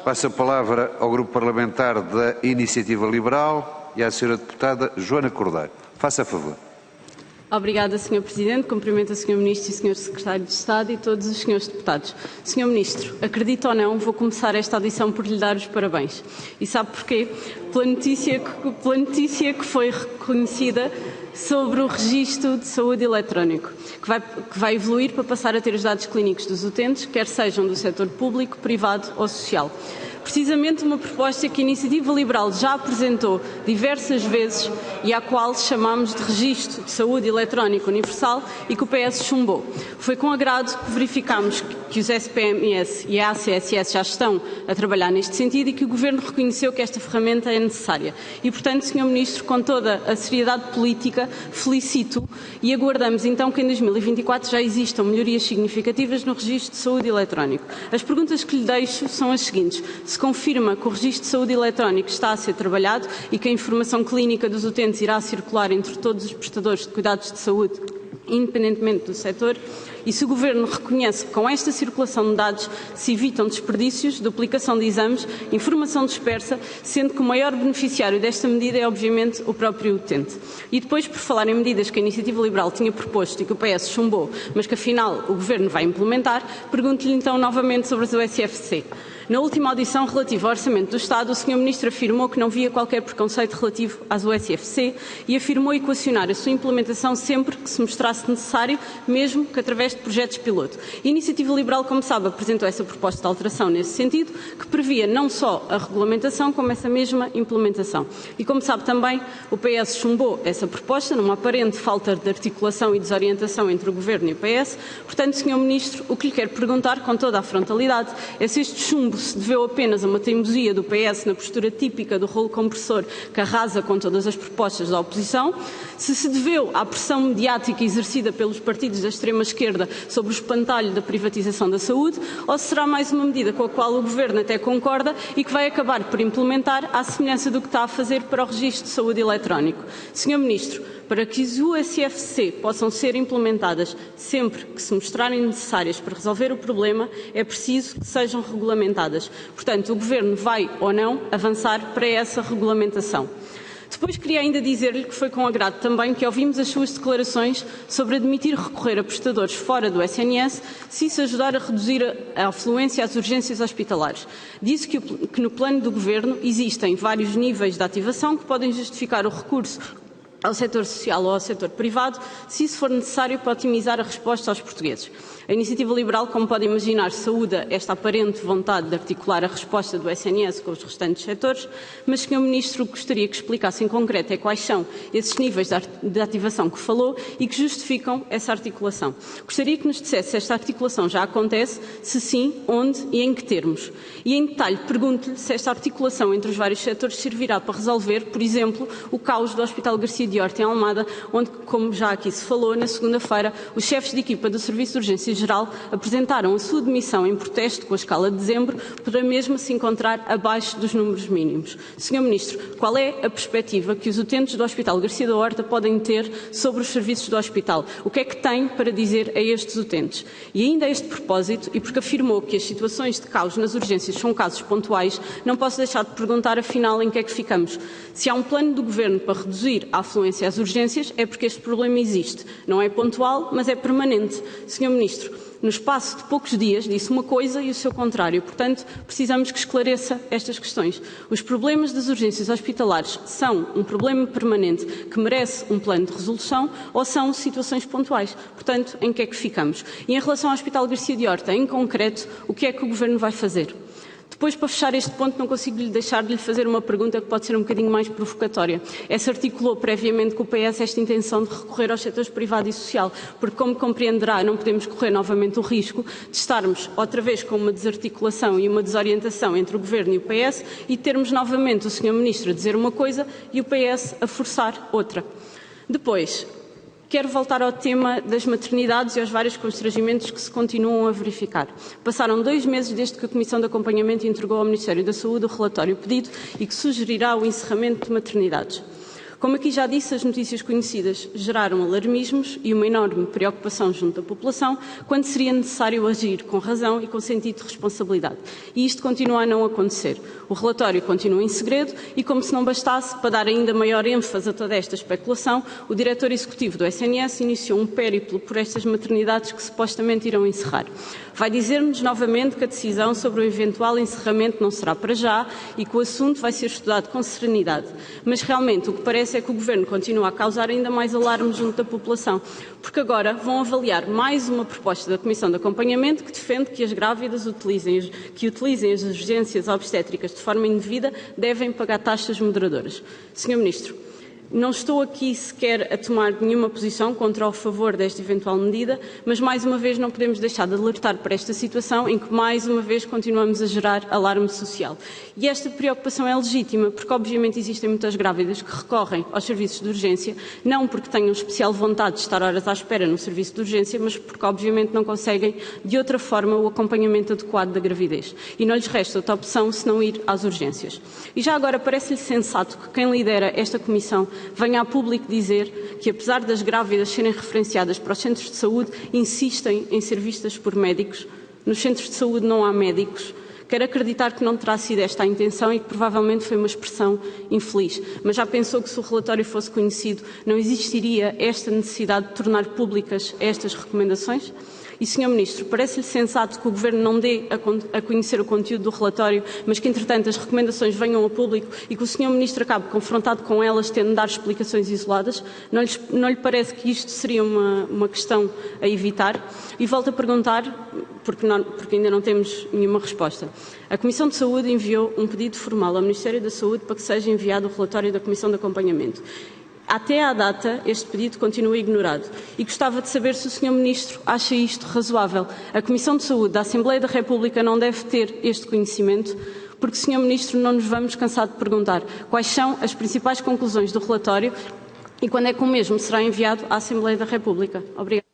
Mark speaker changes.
Speaker 1: Passo a palavra ao Grupo Parlamentar da Iniciativa Liberal e à Sra. Deputada Joana Cordeiro. Faça favor.
Speaker 2: Obrigada, Sr. Presidente. Cumprimento o Sr. Ministro e o Sr. Secretário de Estado e todos os Srs. Deputados. Sr. Ministro, acredito ou não, vou começar esta audição por lhe dar os parabéns. E sabe porquê? Pela notícia que foi reconhecida sobre o registro de saúde eletrónico, que vai evoluir para passar a ter os dados clínicos dos utentes, quer sejam do setor público, privado ou social. Precisamente uma proposta que a Iniciativa Liberal já apresentou diversas vezes e à qual chamamos de Registro de Saúde Eletrónico Universal e que o PS chumbou. Foi com agrado que verificámos que os SPMS e a ACSS já estão a trabalhar neste sentido e que o Governo reconheceu que esta ferramenta é necessária. E, portanto, Sr. Ministro, com toda a seriedade política, felicito e aguardamos então que em 2024 já existam melhorias significativas no Registro de Saúde Eletrónico. As perguntas que lhe deixo são as seguintes. Se confirma que o Registro de Saúde Eletrónico está a ser trabalhado e que a informação clínica dos utentes irá circular entre todos os prestadores de cuidados de saúde, independentemente do setor, e se o Governo reconhece que com esta circulação de dados se evitam desperdícios, duplicação de exames, informação dispersa, sendo que o maior beneficiário desta medida é, obviamente, o próprio utente. E depois, por falar em medidas que a Iniciativa Liberal tinha proposto e que o PS chumbou, mas que afinal o Governo vai implementar, pergunto-lhe então novamente sobre as USFC. Na última audição relativa ao Orçamento do Estado, o Sr. Ministro afirmou que não via qualquer preconceito relativo às USFC e afirmou equacionar a sua implementação sempre que se mostrasse necessário, mesmo que através de projetos piloto. A Iniciativa Liberal, como sabe, apresentou essa proposta de alteração nesse sentido, que previa não só a regulamentação, como essa mesma implementação. E como sabe também, o PS chumbou essa proposta, numa aparente falta de articulação e desorientação entre o Governo e o PS. Portanto, Sr. Ministro, o que lhe quero perguntar, com toda a frontalidade, é se este chumbo se deveu apenas a uma teimosia do PS na postura típica do rolo compressor que arrasa com todas as propostas da oposição, se deveu à pressão mediática exercida pelos partidos da extrema-esquerda sobre o espantalho da privatização da saúde, ou se será mais uma medida com a qual o Governo até concorda e que vai acabar por implementar à semelhança do que está a fazer para o Registro de Saúde Eletrónico. Sr. Ministro, para que as USFC possam ser implementadas sempre que se mostrarem necessárias para resolver o problema, é preciso que sejam regulamentadas. Portanto, o Governo vai ou não avançar para essa regulamentação. Depois queria ainda dizer-lhe que foi com agrado também que ouvimos as suas declarações sobre admitir recorrer a prestadores fora do SNS se isso ajudar a reduzir a afluência às urgências hospitalares. Disse que no plano do Governo existem vários níveis de ativação que podem justificar o recurso ao setor social ou ao setor privado, se isso for necessário para otimizar a resposta aos portugueses. A Iniciativa Liberal, como pode imaginar, saúda esta aparente vontade de articular a resposta do SNS com os restantes setores, mas, Sr. Ministro, gostaria que explicasse em concreto quais são esses níveis de ativação que falou e que justificam essa articulação. Gostaria que nos dissesse se esta articulação já acontece, se sim, onde e em que termos. E, em detalhe, pergunto-lhe se esta articulação entre os vários setores servirá para resolver, por exemplo, o caos do Hospital Garcia de Horta em Almada, onde, como já aqui se falou, na segunda-feira, os chefes de equipa do Serviço de Urgência Geral apresentaram a sua demissão em protesto com a escala de dezembro, para mesmo se encontrar abaixo dos números mínimos. Sr. Ministro, qual é a perspectiva que os utentes do Hospital Garcia da Horta podem ter sobre os serviços do hospital? O que é que tem para dizer a estes utentes? E ainda a este propósito, e porque afirmou que as situações de caos nas urgências são casos pontuais, não posso deixar de perguntar, afinal, em que é que ficamos? Se há um plano do Governo para reduzir a afluência às urgências, é porque este problema existe. Não é pontual, mas é permanente. Sr. Ministro, no espaço de poucos dias disse uma coisa e o seu contrário. Portanto, precisamos que esclareça estas questões. Os problemas das urgências hospitalares são um problema permanente que merece um plano de resolução ou são situações pontuais? Portanto, em que é que ficamos? E em relação ao Hospital Garcia de Horta, em concreto, o que é que o Governo vai fazer? Depois, para fechar este ponto, não consigo deixar de lhe fazer uma pergunta que pode ser um bocadinho mais provocatória. Se articulou previamente com o PS esta intenção de recorrer aos setores privado e social, porque, como compreenderá, não podemos correr novamente o risco de estarmos outra vez com uma desarticulação e uma desorientação entre o Governo e o PS e termos novamente o Sr. Ministro a dizer uma coisa e o PS a forçar outra. Depois, quero voltar ao tema das maternidades e aos vários constrangimentos que se continuam a verificar. Passaram 2 meses desde que a Comissão de Acompanhamento entregou ao Ministério da Saúde o relatório pedido e que sugerirá o encerramento de maternidades. Como aqui já disse, as notícias conhecidas geraram alarmismos e uma enorme preocupação junto da população, quando seria necessário agir com razão e com sentido de responsabilidade. E isto continua a não acontecer. O relatório continua em segredo e, como se não bastasse, para dar ainda maior ênfase a toda esta especulação, o diretor executivo do SNS iniciou um périplo por estas maternidades que supostamente irão encerrar. Vai dizer-nos novamente que a decisão sobre o eventual encerramento não será para já e que o assunto vai ser estudado com serenidade. Mas realmente o que parece é que o Governo continua a causar ainda mais alarme junto da população, porque agora vão avaliar mais uma proposta da Comissão de Acompanhamento que defende que as grávidas que utilizem as urgências obstétricas de forma indevida devem pagar taxas moderadoras. Sr. Ministro, não estou aqui sequer a tomar nenhuma posição contra ou a favor desta eventual medida, mas mais uma vez não podemos deixar de alertar para esta situação em que mais uma vez continuamos a gerar alarme social. E esta preocupação é legítima porque obviamente existem muitas grávidas que recorrem aos serviços de urgência, não porque tenham especial vontade de estar horas à espera no serviço de urgência, mas porque obviamente não conseguem de outra forma o acompanhamento adequado da gravidez. E não lhes resta outra opção senão ir às urgências. E já agora parece-lhe sensato que quem lidera esta comissão venha a público dizer que, apesar das grávidas serem referenciadas para os centros de saúde, insistem em ser vistas por médicos. Nos centros de saúde não há médicos. Quero acreditar que não terá sido esta a intenção e que provavelmente foi uma expressão infeliz. Mas já pensou que se o relatório fosse conhecido não existiria esta necessidade de tornar públicas estas recomendações? E, Sr. Ministro, parece-lhe sensato que o Governo não dê a conhecer o conteúdo do relatório, mas que, entretanto, as recomendações venham a público e que o Sr. Ministro acabe confrontado com elas, tendo de dar explicações isoladas? Não lhe parece que isto seria uma questão a evitar? E volto a perguntar, porque ainda não temos nenhuma resposta. A Comissão de Saúde enviou um pedido formal ao Ministério da Saúde para que seja enviado o relatório da Comissão de Acompanhamento. Até à data, este pedido continua ignorado e gostava de saber se o Sr. Ministro acha isto razoável. A Comissão de Saúde da Assembleia da República não deve ter este conhecimento, porque, Sr. Ministro, não nos vamos cansar de perguntar quais são as principais conclusões do relatório e quando é que o mesmo será enviado à Assembleia da República. Obrigada.